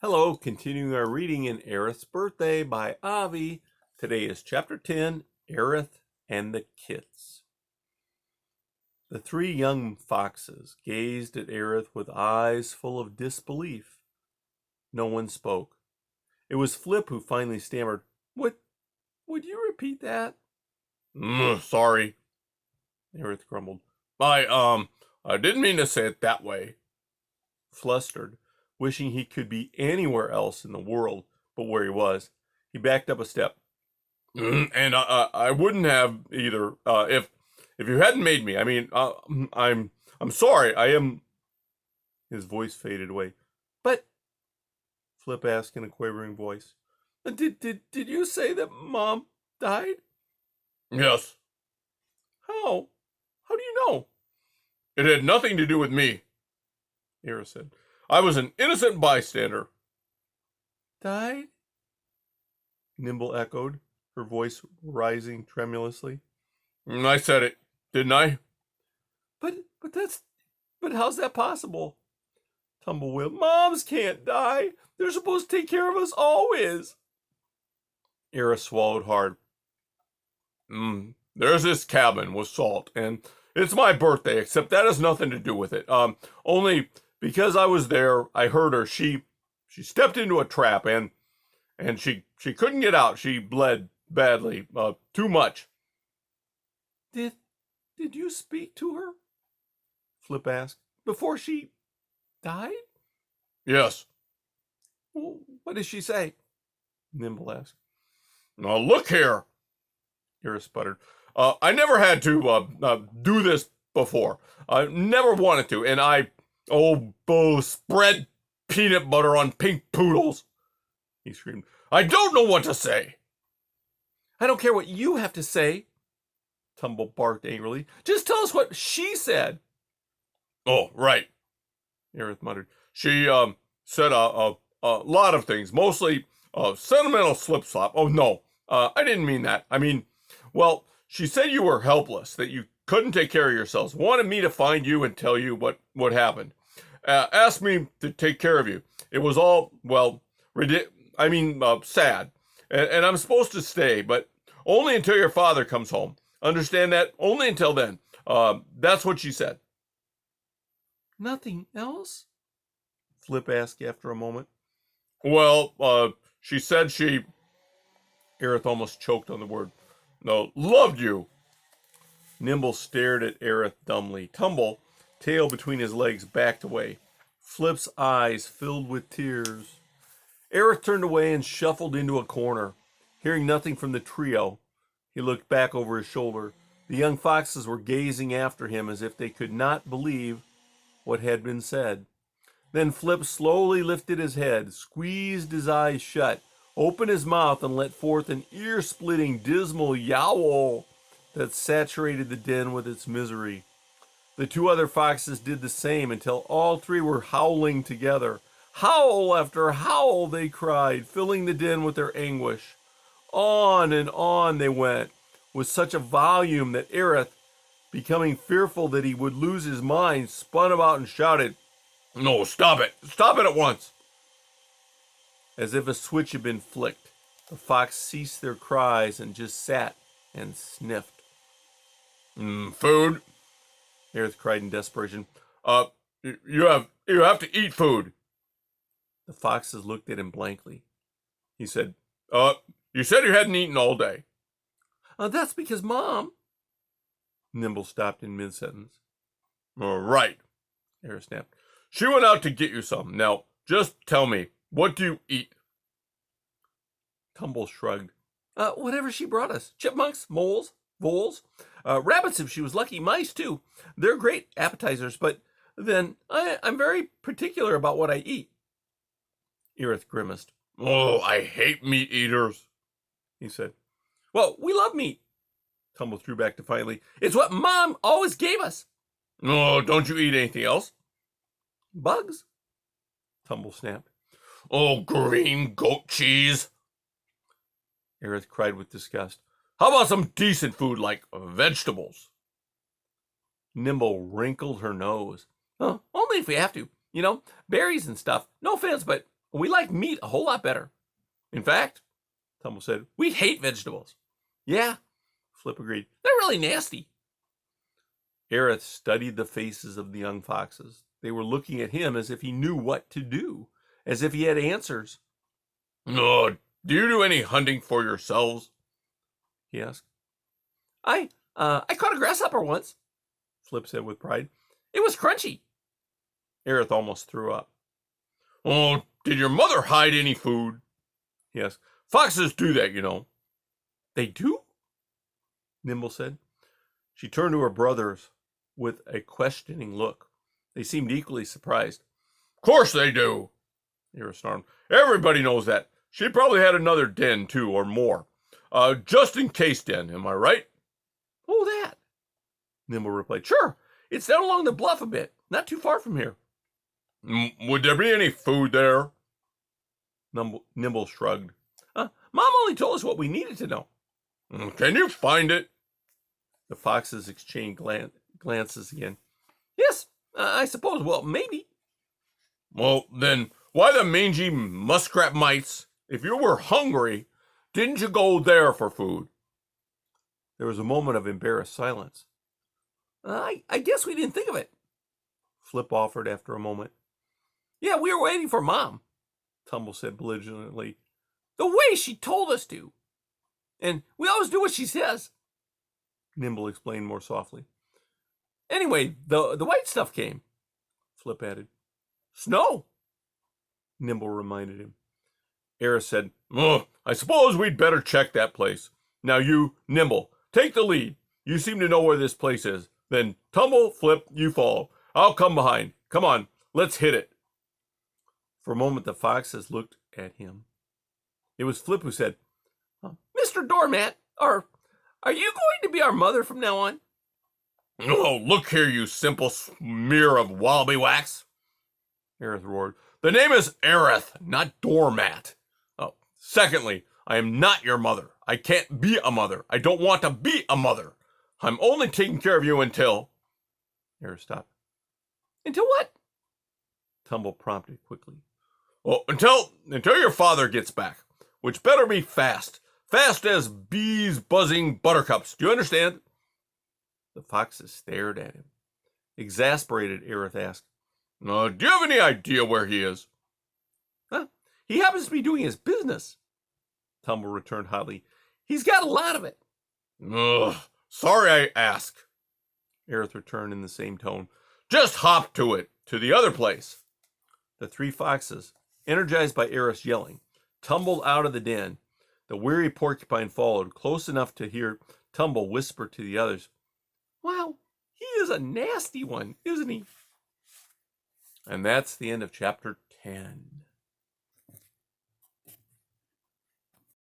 Hello, continuing our reading in Ereth's Birthday by Avi. Today is chapter 10, Ereth and the Kits. The three young foxes gazed at Ereth with eyes full of disbelief. No one spoke. It was Flip who finally stammered, Would you repeat that? Sorry, Ereth grumbled. I didn't mean to say it that way. Flustered, wishing he could be anywhere else in the world but where he was, he backed up a step. And I wouldn't have either, if you hadn't made me. I'm sorry. I am. His voice faded away. But, Flip asked in a quavering voice, Did you say that Mom died? Yes. How? How do you know? It had nothing to do with me, Ereth said. I was an innocent bystander. Died? Nimble echoed, her voice rising tremulously. I said it, didn't I? But how's that possible? Tumble wailed. Moms can't die. They're supposed to take care of us always. Ereth swallowed hard. There's this cabin with Salt, and it's my birthday, except that has nothing to do with it. Only because I was there, I heard her. She stepped into a trap, and she couldn't get out. She bled badly, too much. Did you speak to her? Flip asked. Before she died? Yes. Well, what did she say? Nimble asked. Now look here, Ereth sputtered. I never had to do this before. I never wanted to, and spread peanut butter on pink poodles, he screamed. I don't know what to say. I don't care what you have to say, Tumble barked angrily. Just tell us what she said. Oh, right, Ereth muttered. She said a lot of things, mostly sentimental slip-slop. Oh, no, I didn't mean that. Well, she said you were helpless, that you couldn't take care of yourselves, wanted me to find you and tell you what happened. Asked me to take care of you. It was all, sad. And I'm supposed to stay, but only until your father comes home. Understand that? Only until then. That's what she said. Nothing else? Flip asked after a moment. Well, she said Ereth almost choked on the word. No, loved you. Nimble stared at Ereth dumbly. Tumble, tail between his legs, backed away. Flip's eyes filled with tears. Ereth turned away and shuffled into a corner. Hearing nothing from the trio, he looked back over his shoulder. The young foxes were gazing after him as if they could not believe what had been said. Then Flip slowly lifted his head, squeezed his eyes shut, opened his mouth, and let forth an ear-splitting, dismal yowl that saturated the den with its misery. The two other foxes did the same until all three were howling together. Howl after howl, they cried, filling the den with their anguish. On and on they went, with such a volume that Ereth, becoming fearful that he would lose his mind, spun about and shouted, No, stop it! Stop it at once! As if a switch had been flicked, the fox ceased their cries and just sat and sniffed. Food? Ereth cried in desperation. You have to eat food. The foxes looked at him blankly. He said, you said you hadn't eaten all day. That's because Mom... Nimble stopped in mid-sentence. Right, Ereth snapped. She went out to get you some. Now, just tell me, what do you eat? Tumble shrugged. Whatever she brought us. Chipmunks, moles, voles, rabbits if she was lucky, mice too. They're great appetizers, but then I'm very particular about what I eat. Ereth grimaced. Oh, I hate meat eaters, he said. Well, we love meat, Tumble threw back defiantly. It's what Mom always gave us. Oh, don't you eat anything else? Bugs, Tumble snapped. Oh, green goat cheese, Ereth cried with disgust. How about some decent food like vegetables? Nimble wrinkled her nose. Only if we have to. Berries and stuff. No offense, but We like meat a whole lot better. In fact, Tumble said, we hate vegetables. Yeah, Flip agreed. They're really nasty. Ereth studied the faces of the young foxes. They were looking at him as if he knew what to do, as if he had answers. Oh, do you do any hunting for yourselves? He asked. I caught a grasshopper once, Flip said with pride. It was crunchy. Ereth almost threw up. Oh, did your mother hide any food? He asked. Foxes do that, you know. They do? Nimble said. She turned to her brothers with a questioning look. They seemed equally surprised. Of course they do, Ereth snarled. Everybody knows that. She probably had another den, too, or more. Just in case den, am I right? Oh, that, Nimble replied. Sure, it's down along the bluff a bit, not too far from here. Would there be any food there? Nimble shrugged. Mom only told us what we needed to know. Can you find it? The foxes exchanged glances again. Yes, I suppose. Well, maybe. Well, then, why the mangy muskrat mites? If you were hungry, didn't you go there for food? There was a moment of embarrassed silence. I guess we didn't think of it, Flip offered after a moment. Yeah, we were waiting for Mom, Tumble said belligerently. The way she told us to. And we always do what she says, Nimble explained more softly. Anyway, the white stuff came, Flip added. Snow, Nimble reminded him. Ereth said, I suppose we'd better check that place. Now you, Nimble, take the lead. You seem to know where this place is. Then Tumble, Flip, you follow. I'll come behind. Come on, let's hit it. For a moment, the foxes looked at him. It was Flip who said, Mr. Doormat, are you going to be our mother from now on? Oh, look here, you simple smear of wallaby wax, Ereth roared. The name is Ereth, not Doormat. Oh, secondly, I am not your mother. I can't be a mother. I don't want to be a mother. I'm only taking care of you until... Ereth stopped. Until what? Tumble prompted quickly. Well, until your father gets back, which better be fast. Fast as bees buzzing buttercups. Do you understand? The foxes stared at him. Exasperated, Ereth asked, do you have any idea where he is? He happens to be doing his business, Tumble returned hotly. He's got a lot of it. Sorry I ask, Ereth returned in the same tone. Just hop to it, to the other place. The three foxes, energized by Ereth's yelling, tumbled out of the den. The weary porcupine followed, close enough to hear Tumble whisper to the others, Wow, he is a nasty one, isn't he? And that's the end of chapter 10.